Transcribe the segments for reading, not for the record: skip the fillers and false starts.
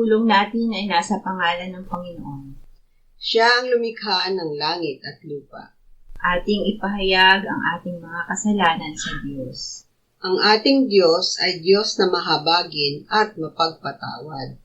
pagtulong natin ay nasa pangalan ng Panginoon. Siya ang lumikha ng langit at lupa. Ating ipahayag ang ating mga kasalanan sa Diyos. Ang ating Diyos ay Diyos na mahabagin at mapagpatawad.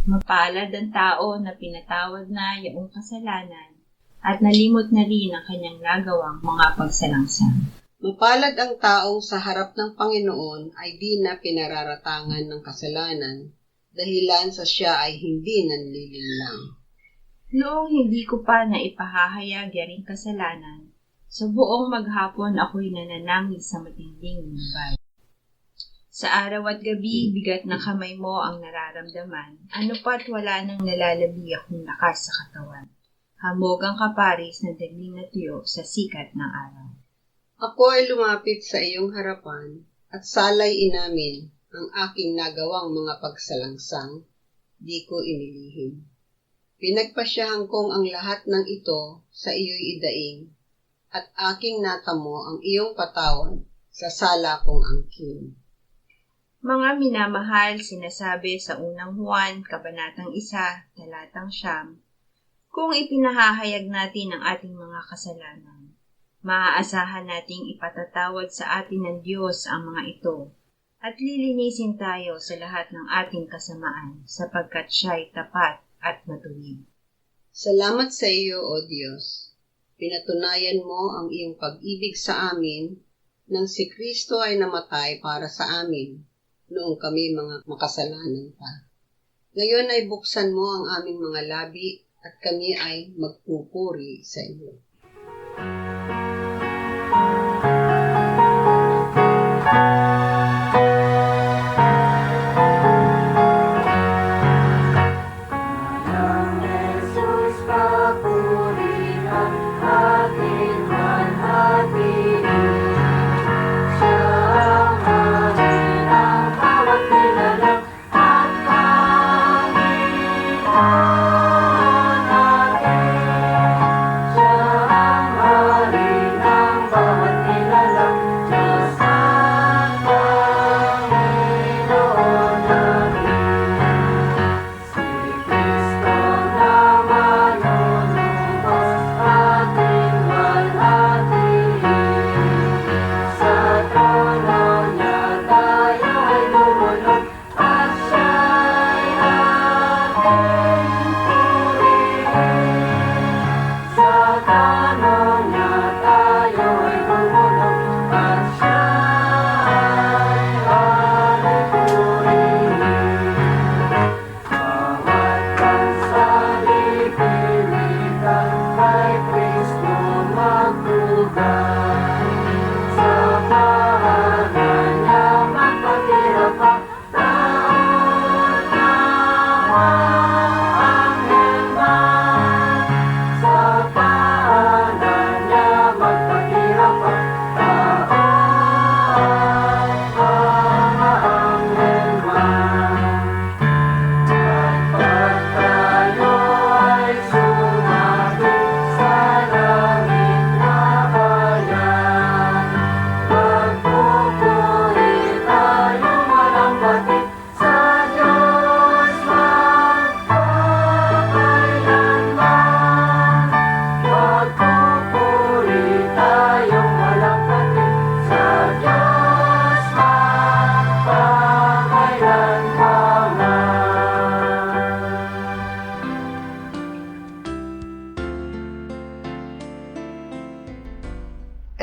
Mapalad ang tao na pinatawad na iyong kasalanan at nalimot na rin ang kanyang nagawang mga pagsalangsang. Mapalad ang taong sa harap ng Panginoon ay di na pinararatangan ng kasalanan, dahilan sa siya ay hindi nanlilinlang. Noong hindi ko pa na ipahahayag yaring kasalanan, sa buong maghapon ako'y nananangis sa matinding lumbay. Sa araw at gabi, bigat ng kamay mo ang nararamdaman, ano pa't wala nang nalalabi akong lakas sa katawan. Hamog ang kaparis na dagling na tuyo sa sikat ng araw. Ako ay lumapit sa iyong harapan at salay inamin ang aking nagawang mga pagsalangsang, di ko inilihim. Pinagpasyahan kong ang lahat ng ito sa iyo'y idaing, at aking natamo ang iyong patawad sa sala kong angkin. Mga minamahal, sinasabi sa unang Juan, Kabanatang 1, Talatang 9, kung ipinahahayag natin ang ating mga kasalanan, maaasahan nating ipatatawad sa atin ng Diyos ang mga ito, at lilinisin tayo sa lahat ng ating kasamaan, sapagkat siya'y tapat at matuwid. Salamat sa iyo, O Diyos. Pinatunayan mo ang iyong pag-ibig sa amin nang si Kristo ay namatay para sa amin, noong kami mga makasalanan pa. Ngayon ay buksan mo ang aming mga labi at kami ay magpupuri sa iyo.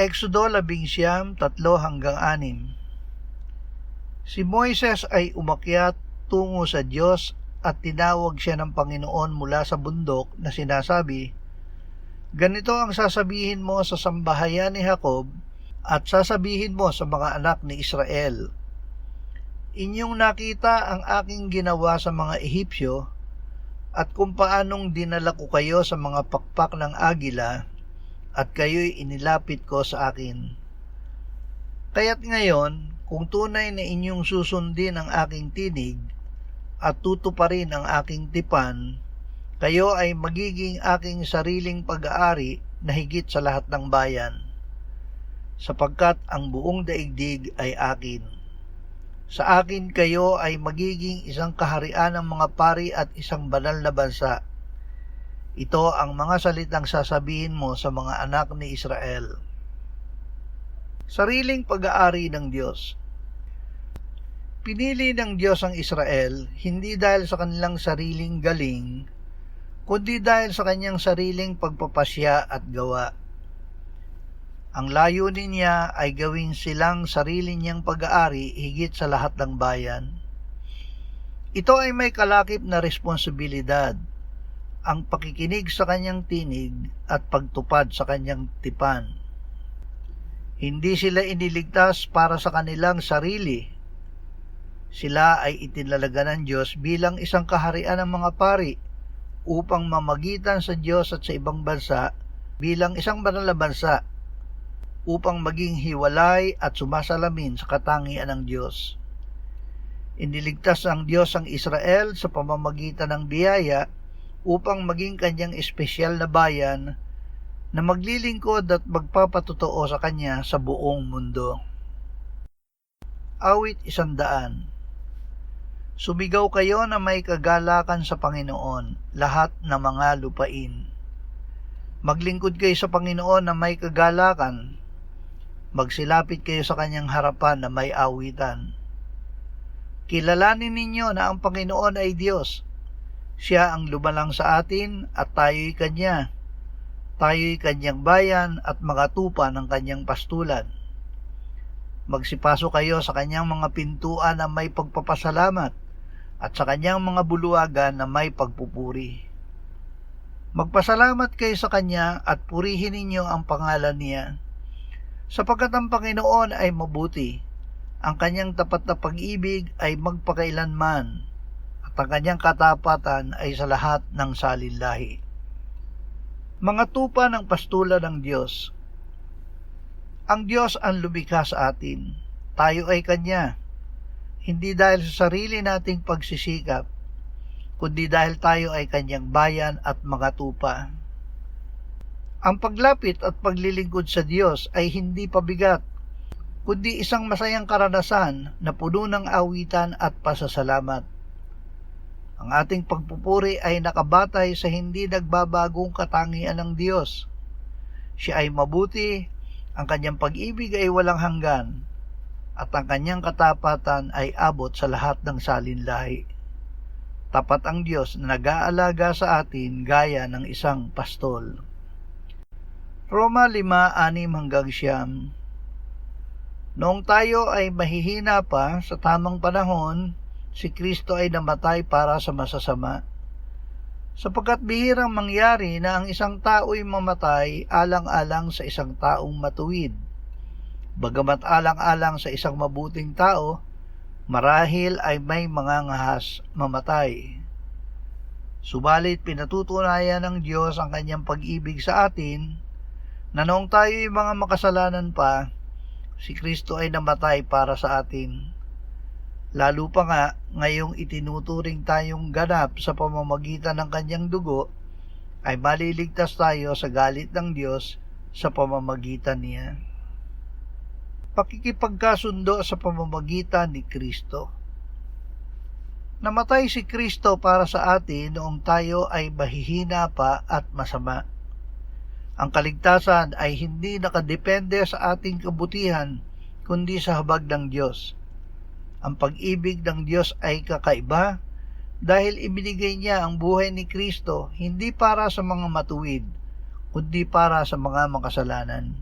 Exodo 19:3-6. Si Moises ay umakyat tungo sa Diyos at tinawag siya ng Panginoon mula sa bundok na sinasabi, "Ganito ang sasabihin mo sa sambahayan ni Jacob at sasabihin mo sa mga anak ni Israel. Inyong nakita ang aking ginawa sa mga Ehipsyo at kung paanong dinala ko kayo sa mga pakpak ng agila at kayo'y inilapit ko sa akin. Kaya't ngayon, kung tunay na inyong susundin ang aking tinig at tutuparin ang aking tipan, kayo ay magiging aking sariling pag-aari na higit sa lahat ng bayan, sapagkat ang buong daigdig ay akin. Sa akin kayo ay magiging isang kaharian ng mga pari at isang banal na bansa. Ito ang mga salitang sasabihin mo sa mga anak ni Israel." Sariling pag-aari ng Diyos. Pinili ng Diyos ang Israel hindi dahil sa kanilang sariling galing, kundi dahil sa kanyang sariling pagpapasya at gawa. Ang layunin niya ay gawin silang sarili niyang pag-aari higit sa lahat ng bayan. Ito ay may kalakip na responsibilidad, ang pakikinig sa kanyang tinig at pagtupad sa kanyang tipan. Hindi sila iniligtas para sa kanilang sarili. Sila ay itinalaga ng Diyos bilang isang kaharian ng mga pari upang mamagitan sa Diyos at sa ibang bansa bilang isang banal na bansa, upang maging hiwalay at sumasalamin sa katangian ng Diyos. Iniligtas ng Diyos ang Israel sa pamamagitan ng biyaya upang maging kanyang espesyal na bayan na maglilingkod at magpapatotoo sa kanya sa buong mundo. Awit 100. Sumigaw kayo na may kagalakan sa Panginoon, lahat ng mga lupain. Maglingkod kayo sa Panginoon na may kagalakan. Magsilapit kayo sa kanyang harapan na may awitan. Kilalanin ninyo na ang Panginoon ay Diyos. Siya ang lumalang sa atin at tayo'y kanya. Tayo'y kanyang bayan at mga tupa ng kanyang pastulan. Magsipaso kayo sa kanyang mga pintuan na may pagpapasalamat at sa kanyang mga buluwagan na may pagpupuri. Magpasalamat kayo sa kanya at purihin ninyo ang pangalan niya, sapagkat ang Panginoon ay mabuti, ang kanyang tapat na pag-ibig ay magpakailanman, at ang kanyang katapatan ay sa lahat ng salinlahi. Mga tupa ng pastulan ng Diyos. Ang Diyos ang lumikha sa atin. Tayo ay kanya, hindi dahil sa sarili nating pagsisikap, kundi dahil tayo ay kanyang bayan at mga tupa. Ang paglapit at paglilingkod sa Diyos ay hindi pabigat, kundi isang masayang karanasan na puno ng awitan at pasasalamat. Ang ating pagpupuri ay nakabatay sa hindi nagbabagong katangian ng Diyos. Siya ay mabuti, ang kanyang pag-ibig ay walang hanggan, at ang kanyang katapatan ay abot sa lahat ng salinlahi. Tapat ang Diyos na nag-aalaga sa atin gaya ng isang pastol. Roma 5:6-9. Noong tayo ay mahihina pa, sa tamang panahon, si Kristo ay namatay para sa masasama. Sapagkat bihirang mangyari na ang isang tao'y mamatay alang-alang sa isang taong matuwid. Bagamat alang-alang sa isang mabuting tao, marahil ay may mga ngahas mamatay. Subalit pinatutunayan ng Diyos ang kanyang pag-ibig sa atin, na noong tayo'y mga makasalanan pa, si Kristo ay namatay para sa atin. Lalo pa nga, ngayong itinuturing tayong ganap sa pamamagitan ng kanyang dugo, ay maliligtas tayo sa galit ng Diyos sa pamamagitan niya. Pakikipagkasundo sa pamamagitan ni Kristo. Namatay si Kristo para sa atin noong tayo ay mahihina pa at masama. Ang kaligtasan ay hindi nakadepende sa ating kabutihan, kundi sa habag ng Diyos. Ang pag-ibig ng Diyos ay kakaiba dahil ibinigay niya ang buhay ni Kristo hindi para sa mga matuwid, kundi para sa mga makasalanan.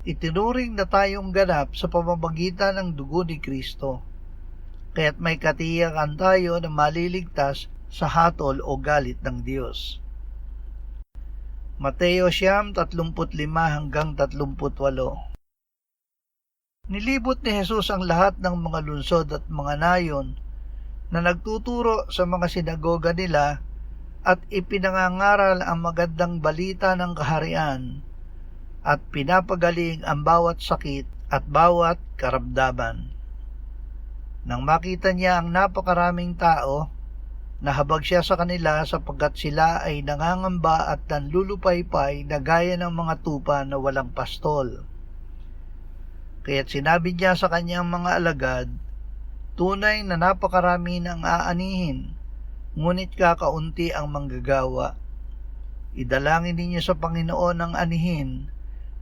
itinuring na tayong ganap sa pamamagitan ng dugo ni Kristo. Kaya't may katiyakan tayo na maliligtas sa hatol o galit ng Diyos. Mateo 9:35-38. Nilibot ni Jesus ang lahat ng mga lungsod at mga nayon na nagtuturo sa mga sinagoga nila at ipinangangaral ang magandang balita ng kaharian at pinapagaling ang bawat sakit at bawat karamdaman. Nang makita niya ang napakaraming tao, nahabag siya sa kanila sapagkat sila ay nangangamba at nanlulupaypay na gaya ng mga tupa na walang pastol. Kaya't sinabi niya sa kanyang mga alagad, tunay na napakarami ng aanihin, ngunit kakaunti ang manggagawa. Idalangin ninyo sa Panginoon ang anihin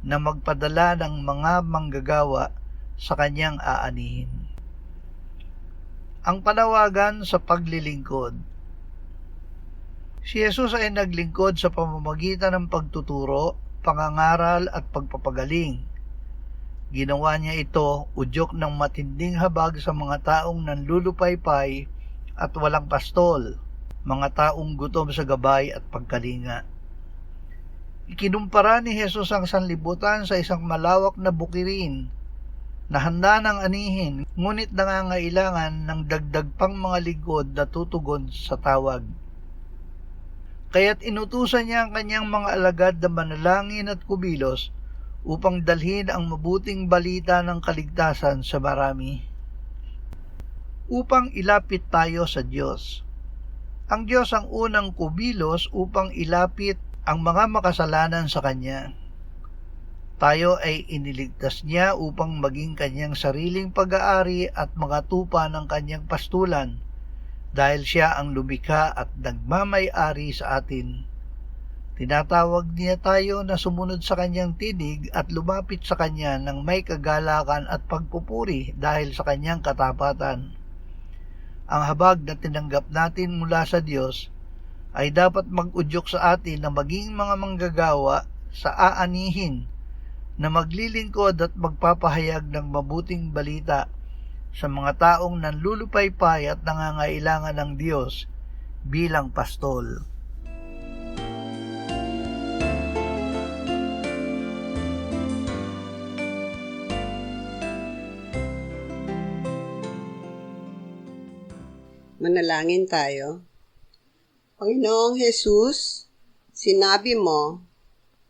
na magpadala ng mga manggagawa sa kanyang aanihin. Ang panawagan sa paglilingkod. Si Jesus ay naglingkod sa pamamagitan ng pagtuturo, pangangaral at pagpapagaling. Ginawa niya ito udyok ng matinding habag sa mga taong nanlulupaypay at walang pastol, mga taong gutom sa gabay at pagkalinga. Ikinumpara ni Jesus ang sanlibutan sa isang malawak na bukirin na handa ng anihin, ngunit nangangailangan ng dagdag pang mga lingkod na tutugon sa tawag. Kaya't inutusan niya ang kanyang mga alagad na manalangin at kumilos upang dalhin ang mabuting balita ng kaligtasan sa marami. Upang ilapit tayo sa Diyos. Ang Diyos ang unang kumilos upang ilapit ang mga makasalanan sa Kanya. Tayo ay iniligtas niya upang maging kanyang sariling pag-aari at mga tupa ng kanyang pastulan dahil siya ang lumikha at nagmamay-ari sa atin. Tinatawag niya tayo na sumunod sa kanyang tinig at lumapit sa kanya ng may kagalakan at pagpupuri dahil sa kanyang katapatan. Ang habag na tinanggap natin mula sa Diyos ay dapat mag-udyok sa atin na maging mga manggagawa sa aanihin na maglilingkod at magpapahayag ng mabuting balita sa mga taong nanlulupaypay at nangangailangan ng Diyos bilang pastol. Manalangin tayo. Panginoong Jesus, sinabi mo,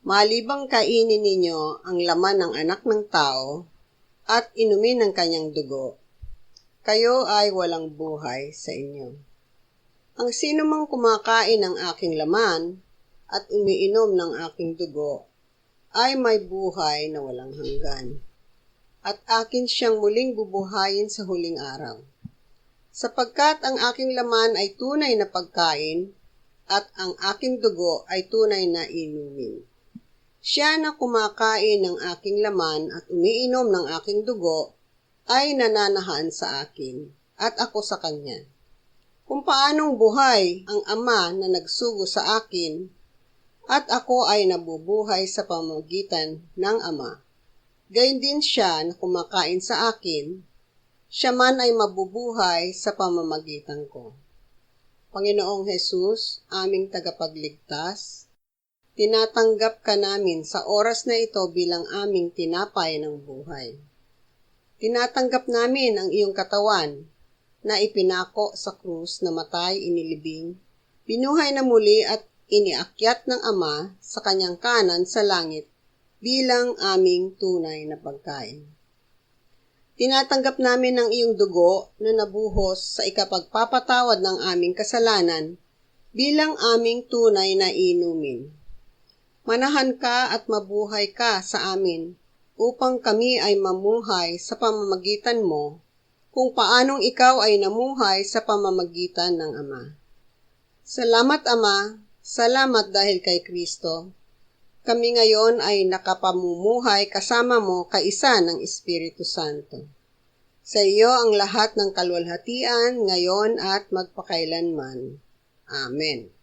malibang kainin ninyo ang laman ng anak ng tao at inumin ang kanyang dugo, kayo ay walang buhay sa inyo. Ang sino mang kumakain ng aking laman at umiinom ng aking dugo ay may buhay na walang hanggan, at akin siyang muling bubuhayin sa huling araw. Sapagkat ang aking laman ay tunay na pagkain at ang aking dugo ay tunay na inumin. Siya na kumakain ng aking laman at umiinom ng aking dugo ay nananahan sa akin at ako sa kanya. Kung paanong buhay ang Ama na nagsugo sa akin at ako ay nabubuhay sa pamamagitan ng Ama, gayon din siya na kumakain sa akin, siya man ay mabubuhay sa pamamagitan ko. Panginoong Jesus, aming tagapagligtas, tinatanggap ka namin sa oras na ito bilang aming tinapay ng buhay. Tinatanggap namin ang iyong katawan na ipinako sa krus na matay inilibing, binuhay na muli at iniakyat ng Ama sa kanyang kanan sa langit bilang aming tunay na pagkain. Tinatanggap namin ang iyong dugo na nabuhos sa ikapagpapatawad ng aming kasalanan bilang aming tunay na inumin. Manahan ka at mabuhay ka sa amin upang kami ay mamuhay sa pamamagitan mo kung paanong ikaw ay namuhay sa pamamagitan ng Ama. Salamat Ama, salamat dahil kay Kristo. Kami ngayon ay nakapamumuhay kasama mo kaisa ng Espiritu Santo. Sa iyo ang lahat ng kaluwalhatian ngayon at magpakailanman. Amen.